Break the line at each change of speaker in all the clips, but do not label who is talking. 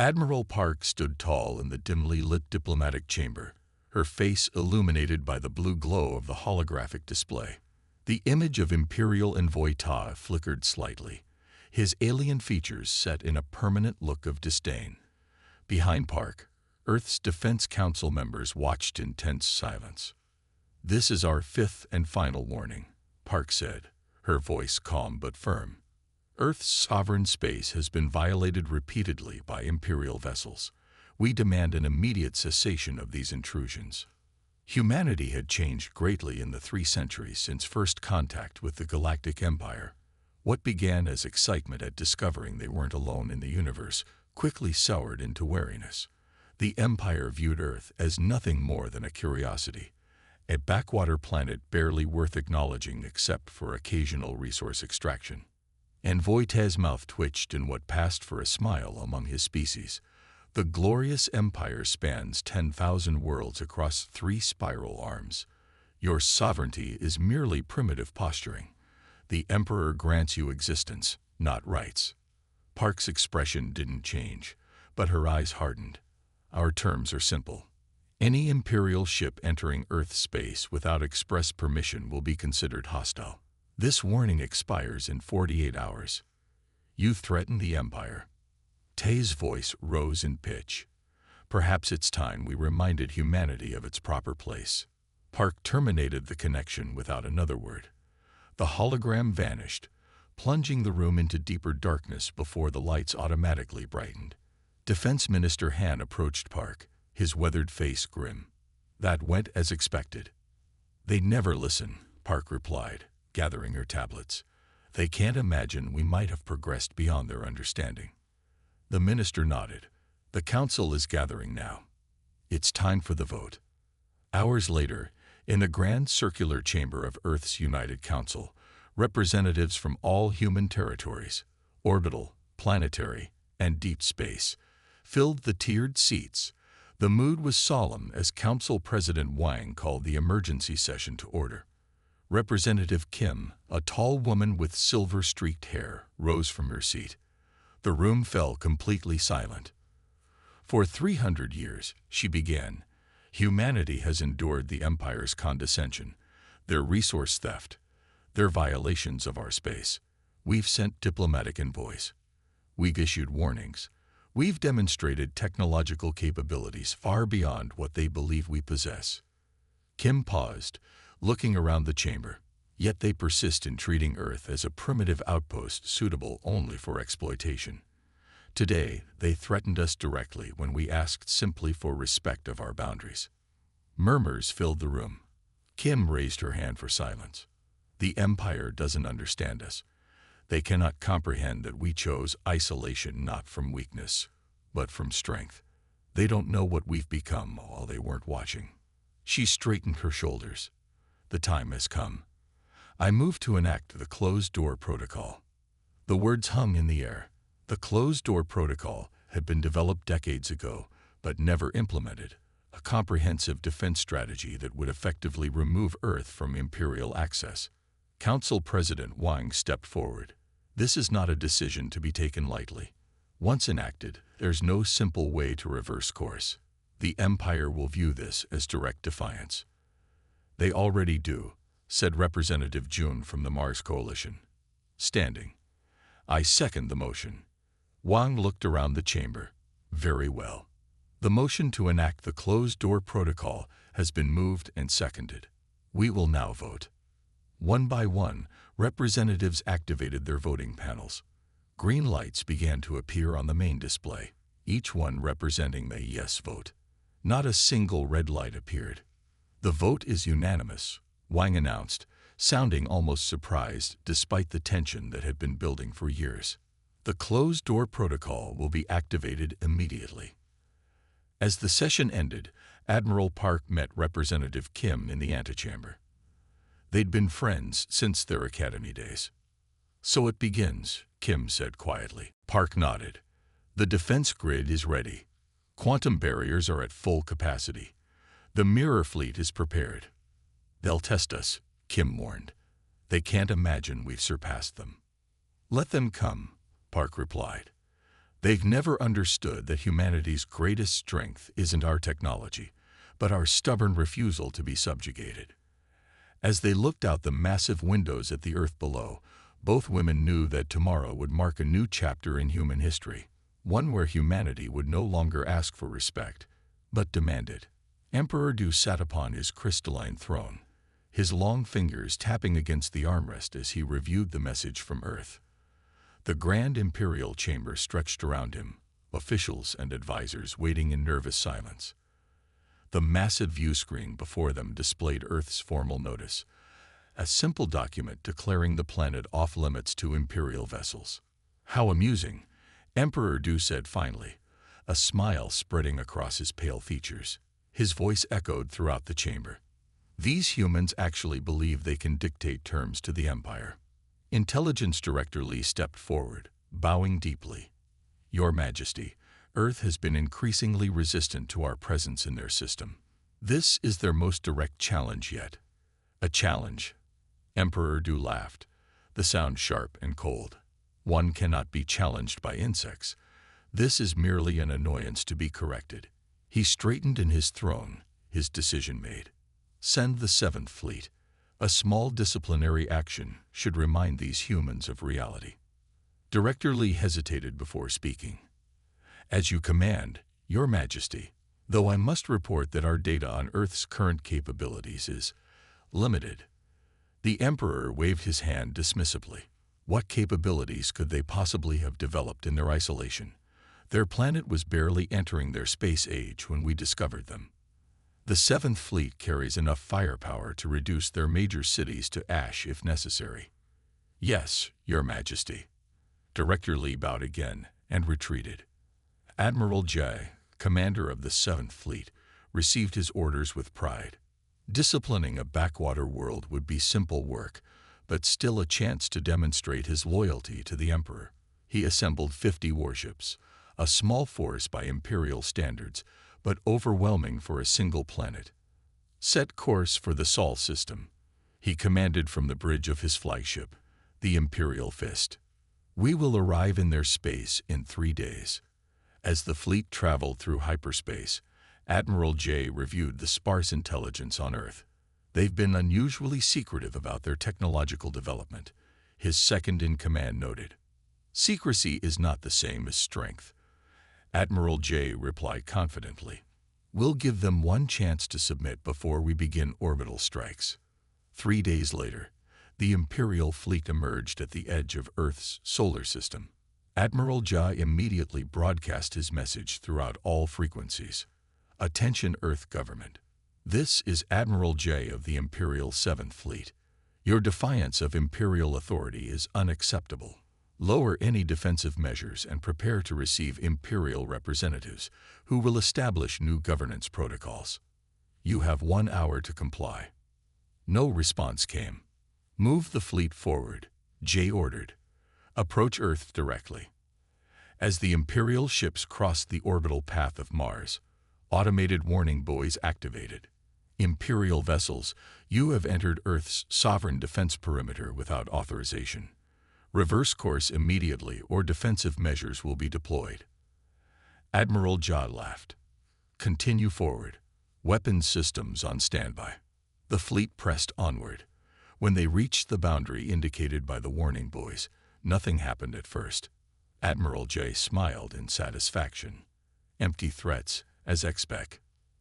Admiral Park stood tall in the dimly lit diplomatic chamber, her face illuminated by the blue glow of the holographic display. The image of Imperial Envoy Ta flickered slightly, his alien features set in a permanent look of disdain. Behind Park, Earth's Defense Council members watched in tense silence. "This is our fifth and final warning," Park said, her voice calm but firm. "Earth's sovereign space has been violated repeatedly by Imperial vessels. We demand an immediate cessation of these intrusions." Humanity had changed greatly in the 3 centuries since first contact with the Galactic Empire. What began as excitement at discovering they weren't alone in the universe quickly soured into wariness. The Empire viewed Earth as nothing more than a curiosity, a backwater planet barely worth acknowledging except for occasional resource extraction. Envoy Ta's mouth twitched in what passed for a smile among his species. The glorious empire spans 10,000 worlds across 3 spiral arms. Your sovereignty is merely primitive posturing. The Emperor grants you existence, not rights. Park's expression didn't change, but her eyes hardened. Our terms are simple. Any Imperial ship entering Earth space without express permission will be considered hostile. This warning expires in 48 hours. You threaten the Empire. Ta's voice rose in pitch. Perhaps it's time we reminded humanity of its proper place. Park terminated the connection without another word. The hologram vanished, plunging the room into deeper darkness before the lights automatically brightened. Defense Minister Han approached Park, his weathered face grim. "That went as expected." "They never listen," Park replied, gathering her tablets. "They can't imagine we might have progressed beyond their understanding." The minister nodded. "The council is gathering now. It's time for the vote." Hours later, in the grand circular chamber of Earth's United Council, representatives from all human territories, orbital, planetary, and deep space, filled the tiered seats. The mood was solemn as Council President Wang called the emergency session to order. Representative Kim, a tall woman with silver-streaked hair, rose from her seat. The room fell completely silent. "For 300 years," she began, "humanity has endured the Empire's condescension, their resource theft, their violations of our space. We've sent diplomatic envoys. We've issued warnings. We've demonstrated technological capabilities far beyond what they believe we possess." Kim paused, looking around the chamber. "Yet they persist in treating Earth as a primitive outpost suitable only for exploitation. Today, they threatened us directly when we asked simply for respect of our boundaries." Murmurs filled the room. Kim raised her hand for silence. "The Empire doesn't understand us. They cannot comprehend that we chose isolation not from weakness, but from strength. They don't know what we've become while they weren't watching." She straightened her shoulders. "The time has come. I move to enact the closed-door protocol." The words hung in the air. The closed-door protocol had been developed decades ago, but never implemented, a comprehensive defense strategy that would effectively remove Earth from Imperial access. Council President Wang stepped forward. "This is not a decision to be taken lightly. Once enacted, there's no simple way to reverse course. The Empire will view this as direct defiance." "They already do," said Representative Jun from the Mars Coalition. Standing. "I second the motion." Wang looked around the chamber. "Very well. The motion to enact the closed-door protocol has been moved and seconded. We will now vote." One by one, representatives activated their voting panels. Green lights began to appear on the main display, each one representing the yes vote. Not a single red light appeared. "The vote is unanimous," Wang announced, sounding almost surprised despite the tension that had been building for years. "The closed-door protocol will be activated immediately." As the session ended, Admiral Park met Representative Kim in the antechamber. They'd been friends since their academy days. "So it begins," Kim said quietly. Park nodded. "The defense grid is ready. Quantum barriers are at full capacity. The mirror fleet is prepared." "They'll test us," Kim warned. "They can't imagine we've surpassed them." "Let them come," Park replied. They've never understood that humanity's greatest strength isn't our technology, but our stubborn refusal to be subjugated. As they looked out the massive windows at the earth below, both women knew that tomorrow would mark a new chapter in human history, one where humanity would no longer ask for respect, but demand it. Emperor Du sat upon his crystalline throne, his long fingers tapping against the armrest as he reviewed the message from Earth. The grand imperial chamber stretched around him, officials and advisors waiting in nervous silence. The massive view screen before them displayed Earth's formal notice, a simple document declaring the planet off-limits to imperial vessels. "How amusing," Emperor Du said finally, a smile spreading across his pale features. His voice echoed throughout the chamber. "These humans actually believe they can dictate terms to the Empire." Intelligence Director Lee stepped forward, bowing deeply. "Your Majesty, Earth has been increasingly resistant to our presence in their system. This is their most direct challenge yet." "A challenge?" Emperor Du laughed, the sound sharp and cold. "One cannot be challenged by insects. This is merely an annoyance to be corrected." He straightened in his throne, his decision made. "Send the 7th Fleet. A small disciplinary action should remind these humans of reality." Director Lee hesitated before speaking. "As you command, Your Majesty, though I must report that our data on Earth's current capabilities is limited." The Emperor waved his hand dismissively. What capabilities could they possibly have developed in their isolation? Their planet was barely entering their space age when we discovered them. The 7th Fleet carries enough firepower to reduce their major cities to ash if necessary. "Yes, Your Majesty." Director Lee bowed again and retreated. Admiral J, commander of the 7th Fleet, received his orders with pride. Disciplining a backwater world would be simple work, but still a chance to demonstrate his loyalty to the Emperor. He assembled 50 warships, a small force by imperial standards, but overwhelming for a single planet. Set course for the Sol system. He commanded from the bridge of his flagship, the Imperial Fist. "We will arrive in their space in 3 days." As the fleet traveled through hyperspace, Admiral J reviewed the sparse intelligence on Earth. "They've been unusually secretive about their technological development," his second-in-command noted. "Secrecy is not the same as strength," Admiral J replied confidently. "We'll give them one chance to submit before we begin orbital strikes." 3 days later, the Imperial fleet emerged at the edge of Earth's solar system. Admiral J immediately broadcast his message throughout all frequencies. "Attention Earth government. This is Admiral J of the Imperial 7th Fleet. Your defiance of Imperial authority is unacceptable. Lower any defensive measures and prepare to receive Imperial representatives who will establish new governance protocols. You have 1 hour to comply." No response came. "Move the fleet forward," J ordered. "Approach Earth directly." As the Imperial ships crossed the orbital path of Mars, automated warning buoys activated. "Imperial vessels, you have entered Earth's sovereign defense perimeter without authorization. Reverse course immediately or defensive measures will be deployed." Admiral J laughed. "Continue forward. Weapons systems on standby." The fleet pressed onward. When they reached the boundary indicated by the warning buoys, nothing happened at first. Admiral J smiled in satisfaction. "Empty threats, as expect."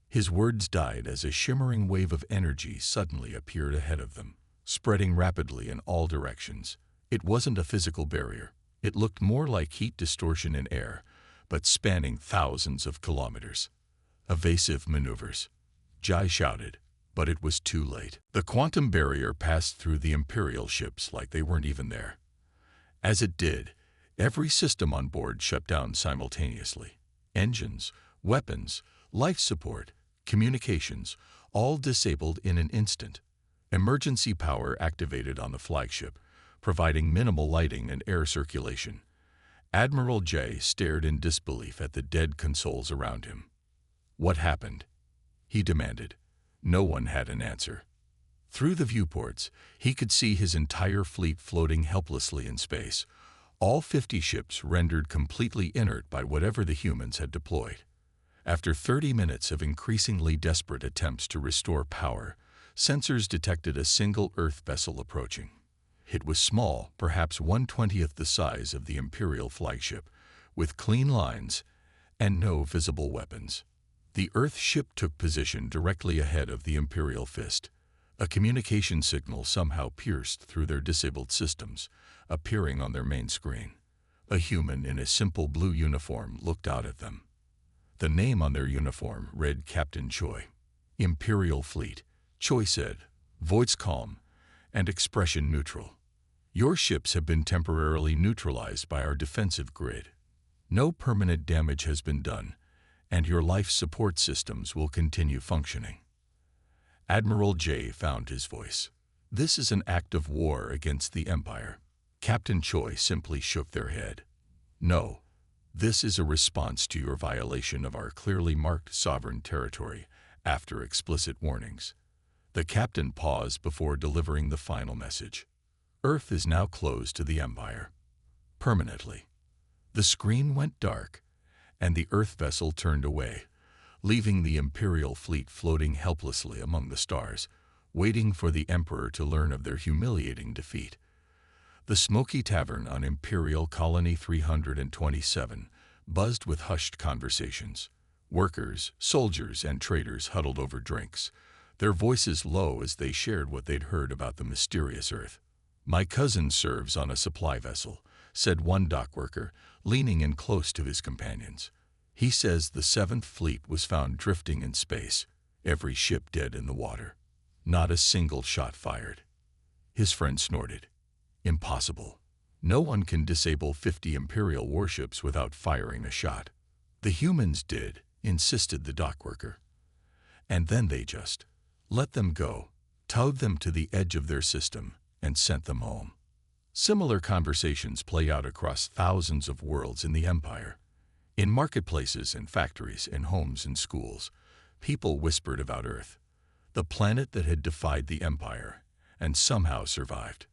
His words died as a shimmering wave of energy suddenly appeared ahead of them, spreading rapidly in all directions. It wasn't a physical barrier. It looked more like heat distortion in air, but spanning thousands of kilometers. "Evasive maneuvers," Jai shouted, but it was too late. The quantum barrier passed through the Imperial ships like they weren't even there. As it did, every system on board shut down simultaneously. Engines, weapons, life support, communications, all disabled in an instant. Emergency power activated on the flagship, providing minimal lighting and air circulation. Admiral J stared in disbelief at the dead consoles around him. "What happened?" he demanded. No one had an answer. Through the viewports, he could see his entire fleet floating helplessly in space, All 50 ships rendered completely inert by whatever the humans had deployed. After 30 minutes of increasingly desperate attempts to restore power, sensors detected a single Earth vessel approaching. It was small, perhaps 1/20th the size of the Imperial flagship, with clean lines and no visible weapons. The Earth ship took position directly ahead of the Imperial Fist. A communication signal somehow pierced through their disabled systems, appearing on their main screen. A human in a simple blue uniform looked out at them. The name on their uniform read Captain Choi. Imperial Fleet, Choi said, voice calm and expression neutral. Your ships have been temporarily neutralized by our defensive grid. No permanent damage has been done, and your life support systems will continue functioning. Admiral J found his voice. This is an act of war against the Empire. Captain Choi simply shook their head. No, this is a response to your violation of our clearly marked sovereign territory after explicit warnings. The captain paused before delivering the final message. Earth is now closed to the Empire. Permanently. The screen went dark, and the Earth vessel turned away, leaving the Imperial fleet floating helplessly among the stars, waiting for the Emperor to learn of their humiliating defeat. The smoky tavern on Imperial Colony 327 buzzed with hushed conversations. Workers, soldiers, and traders huddled over drinks, their voices low as they shared what they'd heard about the mysterious Earth. My cousin serves on a supply vessel, said one dock worker, leaning in close to his companions. He says the 7th Fleet was found drifting in space, every ship dead in the water. Not a single shot fired. His friend snorted. Impossible. No one can disable 50 Imperial warships without firing a shot. The humans did, insisted the dock worker. And then they just let them go, towed them to the edge of their system, and sent them home. Similar conversations play out across thousands of worlds in the Empire. In marketplaces and factories, in homes and schools, people whispered about Earth, the planet that had defied the Empire and somehow survived.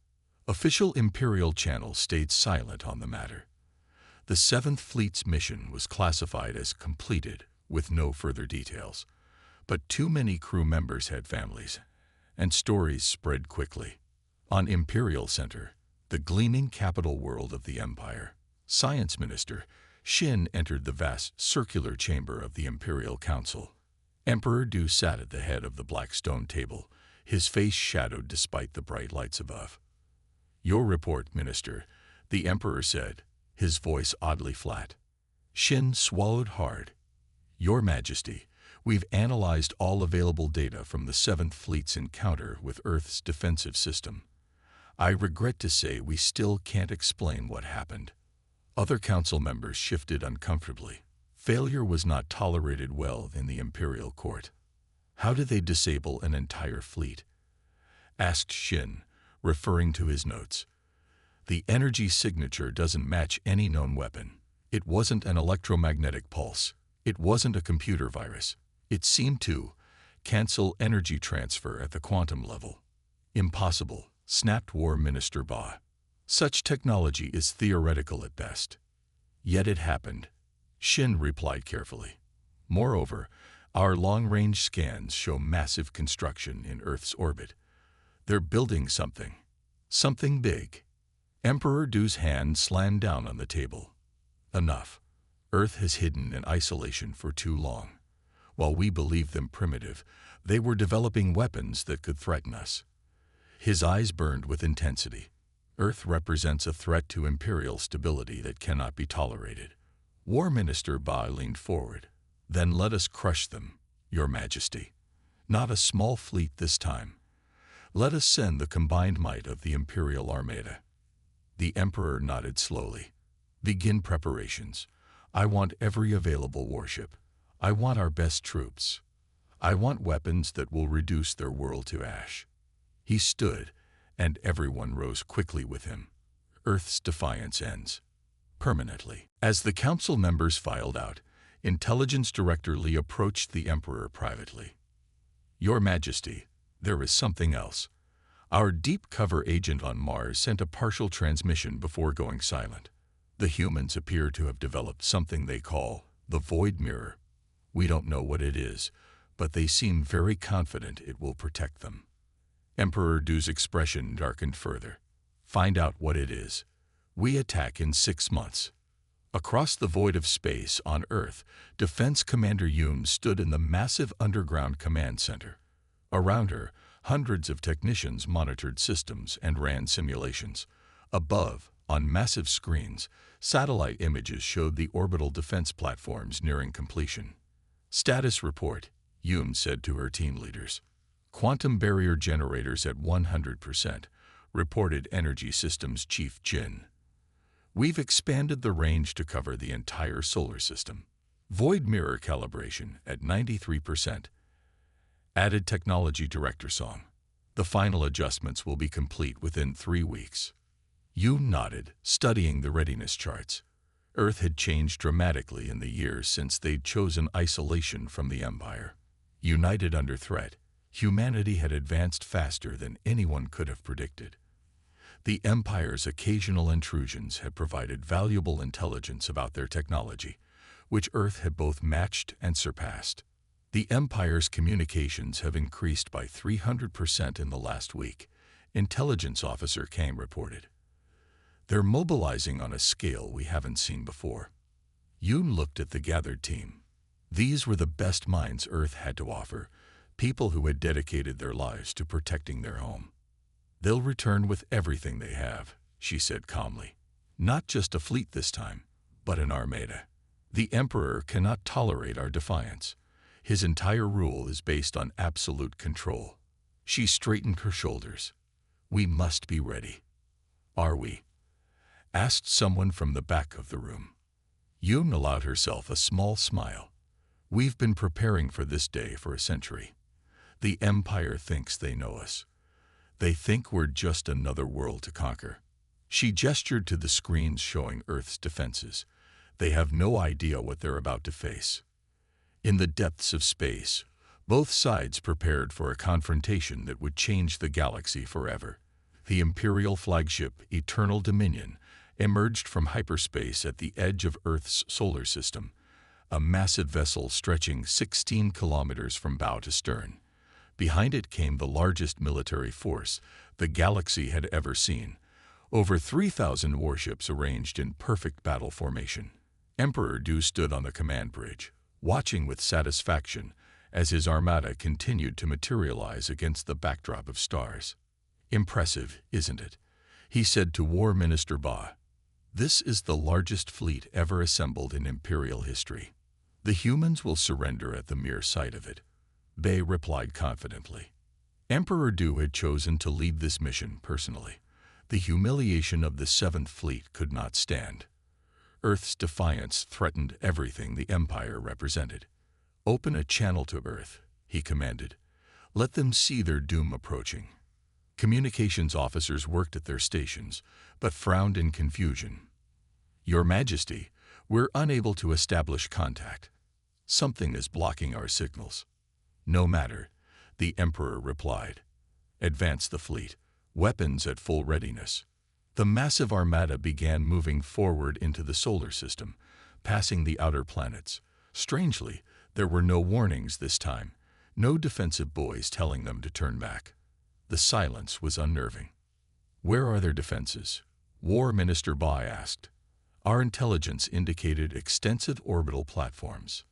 Official Imperial channels stayed silent on the matter. The 7th Fleet's mission was classified as completed with no further details, but too many crew members had families, and stories spread quickly. On Imperial Center, the gleaming capital world of the Empire, Science Minister Shin entered the vast circular chamber of the Imperial Council. Emperor Du sat at the head of the black stone table, his face shadowed despite the bright lights above. Your report, Minister, the Emperor said, his voice oddly flat. Shin swallowed hard. Your Majesty, we've analyzed all available data from the 7th Fleet's encounter with Earth's defensive system. I regret to say we still can't explain what happened. Other council members shifted uncomfortably. Failure was not tolerated well in the Imperial Court. How did they disable an entire fleet? Asked Shin, referring to his notes. The energy signature doesn't match any known weapon. It wasn't an electromagnetic pulse. It wasn't a computer virus. It seemed to cancel energy transfer at the quantum level. Impossible, snapped War Minister Ba. Such technology is theoretical at best. Yet it happened, Shin replied carefully. Moreover, our long-range scans show massive construction in Earth's orbit. They're building something big. Emperor Du's hand slammed down on the table. Enough. Earth has hidden in isolation for too long. While we believed them primitive, they were developing weapons that could threaten us. His eyes burned with intensity. Earth represents a threat to imperial stability that cannot be tolerated. War Minister Ba leaned forward. Then let us crush them, Your Majesty. Not a small fleet this time. Let us send the combined might of the Imperial Armada. The Emperor nodded slowly. Begin preparations. I want every available warship. I want our best troops. I want weapons that will reduce their world to ash. He stood, and everyone rose quickly with him. Earth's defiance ends. Permanently. As the council members filed out, Intelligence Director Lee approached the Emperor privately. Your Majesty, there is something else. Our deep cover agent on Mars sent a partial transmission before going silent. The humans appear to have developed something they call the Void Mirror. We don't know what it is, but they seem very confident it will protect them. Emperor Du's expression darkened further. Find out what it is. We attack in 6 months. Across the void of space on Earth, Defense Commander Yoon stood in the massive underground command center. Around her, hundreds of technicians monitored systems and ran simulations. Above, on massive screens, satellite images showed the orbital defense platforms nearing completion. Status report, Yoon said to her team leaders. Quantum barrier generators at 100%, reported Energy Systems Chief Jin. We've expanded the range to cover the entire solar system. Void mirror calibration at 93%. Added Technology Director Song. The final adjustments will be complete within 3 weeks. Yoon nodded, studying the readiness charts. Earth had changed dramatically in the years since they'd chosen isolation from the Empire. United under threat, humanity had advanced faster than anyone could have predicted. The Empire's occasional intrusions had provided valuable intelligence about their technology, which Earth had both matched and surpassed. The Empire's communications have increased by 300% in the last week, Intelligence Officer Kang reported. They're mobilizing on a scale we haven't seen before. Yoon looked at the gathered team. These were the best minds Earth had to offer, people who had dedicated their lives to protecting their home. They'll return with everything they have, she said calmly. Not just a fleet this time, but an armada. The Emperor cannot tolerate our defiance. His entire rule is based on absolute control. She straightened her shoulders. We must be ready. Are we? Asked someone from the back of the room. Yoon allowed herself a small smile. We've been preparing for this day for a century. The Empire thinks they know us. They think we're just another world to conquer. She gestured to the screens showing Earth's defenses. They have no idea what they're about to face. In the depths of space, both sides prepared for a confrontation that would change the galaxy forever. The Imperial flagship, Eternal Dominion, emerged from hyperspace at the edge of Earth's solar system, a massive vessel stretching 16 kilometers from bow to stern. Behind it came the largest military force the galaxy had ever seen, over 3,000 warships arranged in perfect battle formation. Emperor Du stood on the command bridge, watching with satisfaction as his armada continued to materialize against the backdrop of stars. Impressive, isn't it? He said to War Minister Ba. This is the largest fleet ever assembled in Imperial history. The humans will surrender at the mere sight of it. Bei replied confidently. Emperor Du had chosen to lead this mission personally. The humiliation of the Seventh Fleet could not stand. Earth's defiance threatened everything the Empire represented. Open a channel to Earth, he commanded. Let them see their doom approaching. Communications officers worked at their stations, but frowned in confusion. Your Majesty, we're unable to establish contact. Something is blocking our signals. No matter, the Emperor replied. Advance the fleet, weapons at full readiness. The massive armada began moving forward into the solar system, passing the outer planets. Strangely, there were no warnings this time, no defensive buoys telling them to turn back. The silence was unnerving. Where are their defenses? War Minister Ba asked. Our intelligence indicated extensive orbital platforms.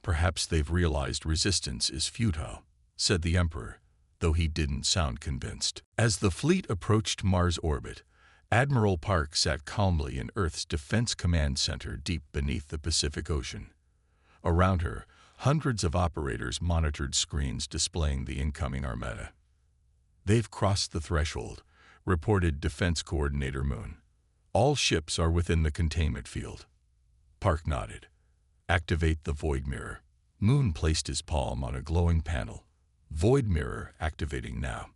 Perhaps they've realized resistance is futile, said the Emperor, though he didn't sound convinced. As the fleet approached Mars orbit, Admiral Park sat calmly in Earth's Defense Command Center deep beneath the Pacific Ocean. Around her, hundreds of operators monitored screens displaying the incoming armada. They've crossed the threshold, reported Defense Coordinator Moon. All ships are within the containment field. Park nodded. Activate the Void Mirror. Moon placed his palm on a glowing panel. Void Mirror activating now.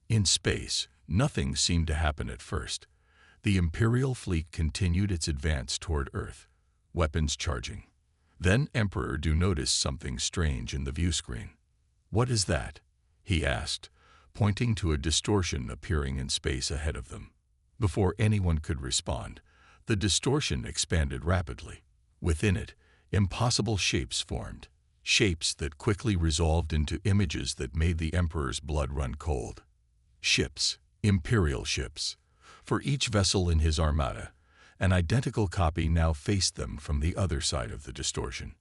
In space, nothing seemed to happen at first. The Imperial fleet continued its advance toward Earth, weapons charging. Then Emperor Du noticed something strange in the view screen. What is that? He asked, pointing to a distortion appearing in space ahead of them. Before anyone could respond, The distortion expanded rapidly. Within it, impossible shapes formed, shapes that quickly resolved into images that made the Emperor's blood run cold. Ships, imperial ships. For each vessel in his armada, an identical copy now faced them from the other side of the distortion.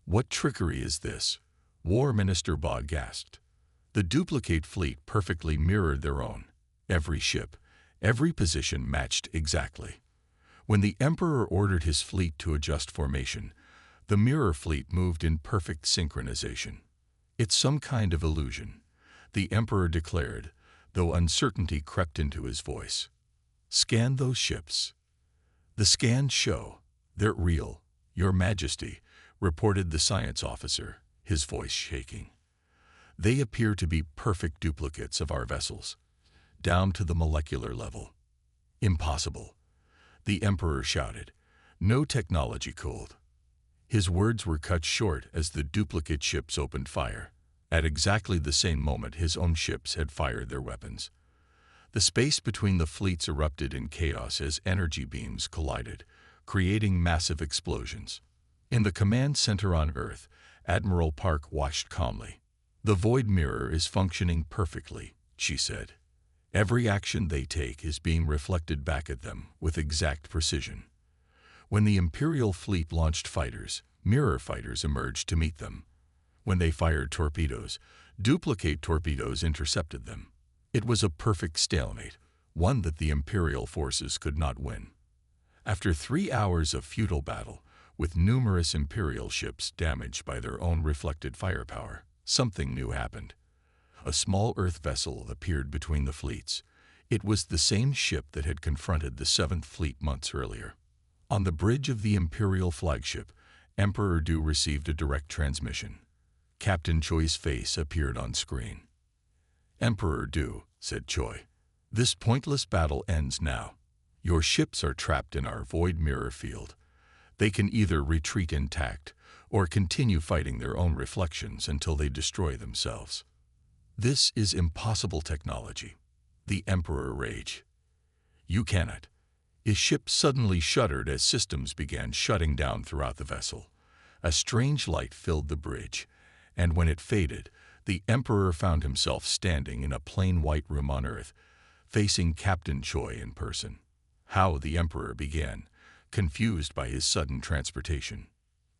"What trickery is this?" War Minister Bog gasped. The duplicate fleet perfectly mirrored their own. Every ship, every position matched exactly. When the Emperor ordered his fleet to adjust formation, the mirror fleet moved in perfect synchronization. "It's some kind of illusion," the Emperor declared, though uncertainty crept into his voice. "Scan those ships." "The scans show. They're real, Your Majesty," reported the science officer, his voice shaking. "They appear to be perfect duplicates of our vessels, down to the molecular level." "Impossible," the Emperor shouted. "No technology cooled." His words were cut short as the duplicate ships opened fire. At exactly the same moment his own ships had fired their weapons. The space between the fleets erupted in chaos as energy beams collided, creating massive explosions. In the command center on Earth, Admiral Park watched calmly. "The void mirror is functioning perfectly," she said. "Every action they take is being reflected back at them with exact precision." When the Imperial fleet launched fighters, mirror fighters emerged to meet them. When they fired torpedoes, duplicate torpedoes intercepted them. It was a perfect stalemate, one that the Imperial forces could not win. After 3 hours of futile battle, with numerous Imperial ships damaged by their own reflected firepower, something new happened. A small Earth vessel appeared between the fleets. It was the same ship that had confronted the 7th Fleet months earlier. On the bridge of the Imperial flagship, Emperor Du received a direct transmission. Captain Choi's face appeared on screen. "Emperor Du," said Choi, "this pointless battle ends now. Your ships are trapped in our void mirror field. They can either retreat intact or continue fighting their own reflections until they destroy themselves." "This is impossible technology," the Emperor raged. "You cannot." His ship suddenly shuddered as systems began shutting down throughout the vessel. A strange light filled the bridge, and when it faded, the Emperor found himself standing in a plain white room on Earth, facing Captain Choi in person. "How?" the Emperor began, confused by his sudden transportation.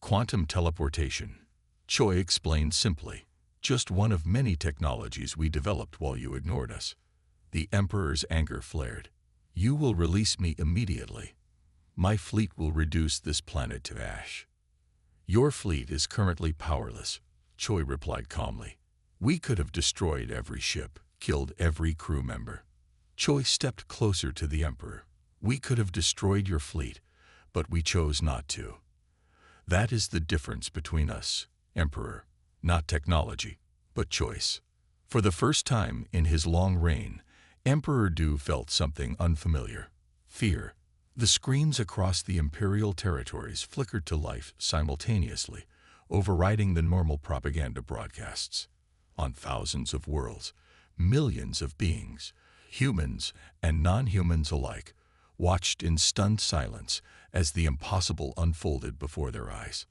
"Quantum teleportation," Choi explained simply. "Just one of many technologies we developed while you ignored us." The Emperor's anger flared. "You will release me immediately. My fleet will reduce this planet to ash." "Your fleet is currently powerless," Choi replied calmly. "We could have destroyed every ship, killed every crew member." Choi stepped closer to the Emperor. "We could have destroyed your fleet, but we chose not to. That is the difference between us, Emperor. Not technology, but choice." For the first time in his long reign, Emperor Du felt something unfamiliar: fear. The screens across the Imperial territories flickered to life simultaneously, overriding the normal propaganda broadcasts. On thousands of worlds, millions of beings, humans and non-humans alike, watched in stunned silence as the impossible unfolded before their eyes.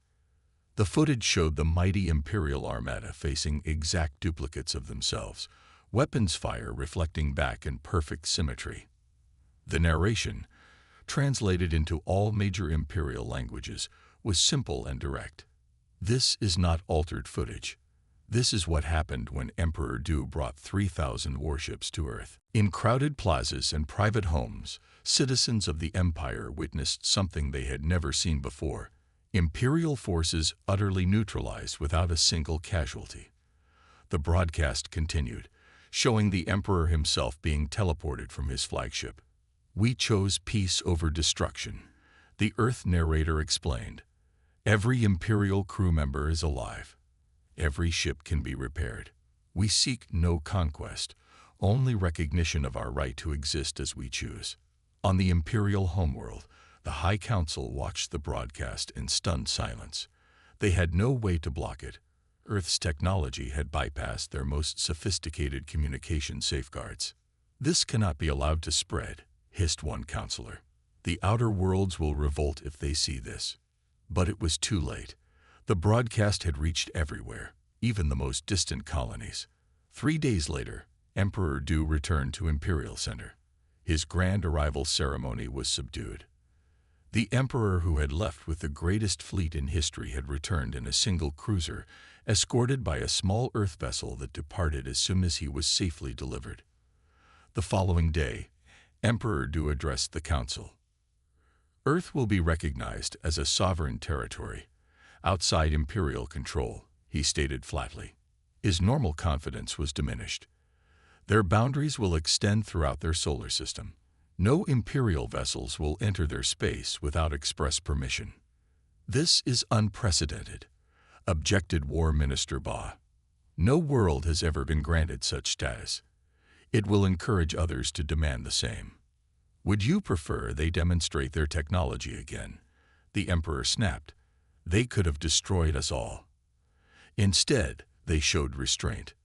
The footage showed the mighty Imperial armada facing exact duplicates of themselves, weapons fire reflecting back in perfect symmetry. The narration, translated into all major Imperial languages, was simple and direct. "This is not altered footage. This is what happened when Emperor Du brought 3,000 warships to Earth." In crowded plazas and private homes, citizens of the Empire witnessed something they had never seen before: Imperial forces utterly neutralized without a single casualty. The broadcast continued, showing the Emperor himself being teleported from his flagship. "We chose peace over destruction," the Earth narrator explained. "Every Imperial crew member is alive. Every ship can be repaired. We seek no conquest, only recognition of our right to exist as we choose." On the Imperial homeworld, the High Council watched the broadcast in stunned silence. They had no way to block it. Earth's technology had bypassed their most sophisticated communication safeguards. "This cannot be allowed to spread," hissed one counselor. The outer worlds will revolt if they see this. But it was too late. The broadcast had reached everywhere, even the most distant colonies. 3 days later, Emperor Du returned to Imperial Center. His grand arrival ceremony was subdued. The Emperor, who had left with the greatest fleet in history, had returned in a single cruiser, escorted by a small Earth vessel that departed as soon as he was safely delivered. The following day, Emperor Du addressed the Council. Earth will be recognized as a sovereign territory, outside imperial control, he stated flatly. His normal confidence was diminished. Their boundaries will extend throughout their solar system. No imperial vessels will enter their space without express permission. This is unprecedented, objected War Minister Ba. No world has ever been granted such status. It will encourage others to demand the same. Would you prefer they demonstrate their technology again? The Emperor snapped. They could have destroyed us all. Instead, they showed restraint.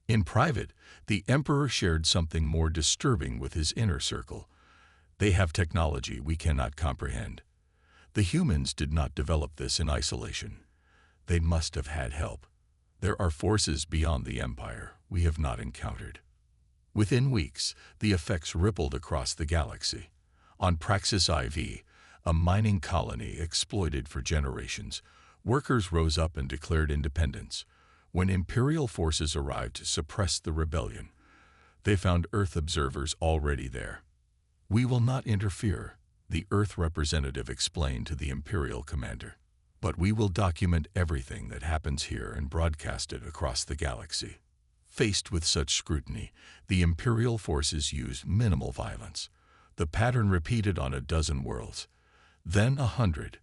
In private, the Emperor shared something more disturbing with his inner circle. They have technology we cannot comprehend. The humans did not develop this in isolation. They must have had help. There are forces beyond the Empire we have not encountered. Within weeks, the effects rippled across the galaxy. On Praxis IV, a mining colony exploited for generations, workers rose up and declared independence. When Imperial forces arrived to suppress the rebellion, they found Earth observers already there. We will not interfere, the Earth representative explained to the Imperial commander. But we will document everything that happens here and broadcast it across the galaxy. Faced with such scrutiny, the Imperial forces used minimal violence. The pattern repeated on a dozen worlds, then 100,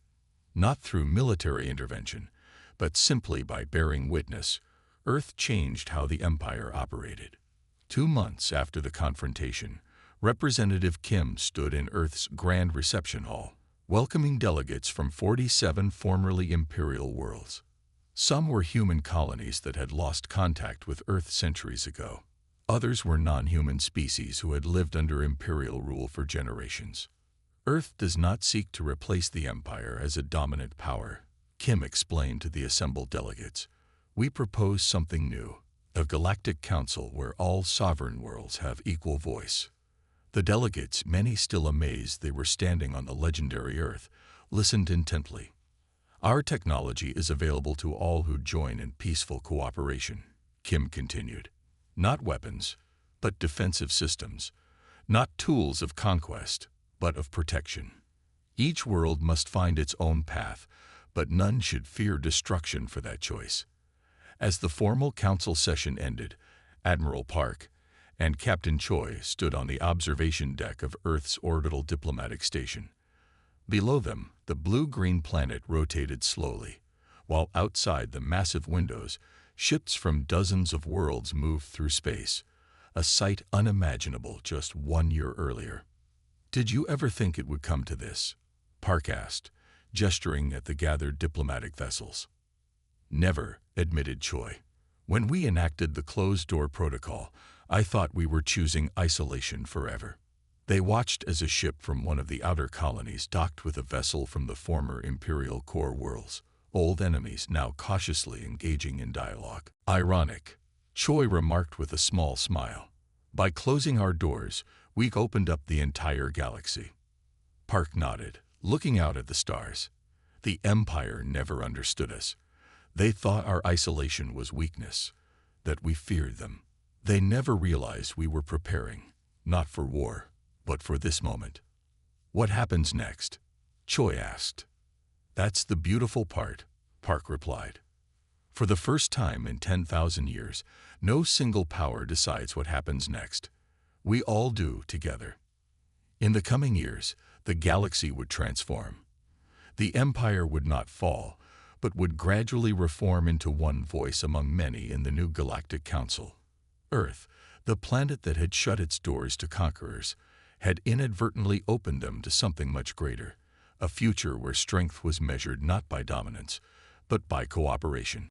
not through military intervention, but simply by bearing witness. Earth changed how the Empire operated. 2 months after the confrontation, Representative Kim stood in Earth's Grand Reception Hall, welcoming delegates from 47 formerly Imperial worlds. Some were human colonies that had lost contact with Earth centuries ago. Others were non-human species who had lived under Imperial rule for generations. Earth does not seek to replace the Empire as a dominant power, Kim explained to the assembled delegates. We propose something new, a galactic council where all sovereign worlds have equal voice. The delegates, many still amazed they were standing on the legendary Earth, listened intently. Our technology is available to all who join in peaceful cooperation, Kim continued. Not weapons, but defensive systems. Not tools of conquest, but of protection. Each world must find its own path, but none should fear destruction for that choice. As the formal council session ended, Admiral Park and Captain Choi stood on the observation deck of Earth's orbital diplomatic station. Below them, the blue-green planet rotated slowly, while outside the massive windows, ships from dozens of worlds moved through space, a sight unimaginable just 1 year earlier. Did you ever think it would come to this? Park asked, gesturing at the gathered diplomatic vessels. Never, admitted Choi. When we enacted the closed-door protocol, I thought we were choosing isolation forever. They watched as a ship from one of the outer colonies docked with a vessel from the former Imperial core worlds, old enemies now cautiously engaging in dialogue. Ironic, Choi remarked with a small smile. By closing our doors, we opened up the entire galaxy. Park nodded, looking out at the stars. The Empire never understood us. They thought our isolation was weakness, that we feared them. They never realized we were preparing, not for war, but for this moment. What happens next? Choi asked. That's the beautiful part, Park replied. For the first time in 10,000 years, no single power decides what happens next. We all do together. In the coming years, the galaxy would transform. The Empire would not fall, but would gradually reform into one voice among many in the new Galactic Council. Earth, the planet that had shut its doors to conquerors, had inadvertently opened them to something much greater, a future where strength was measured not by dominance, but by cooperation.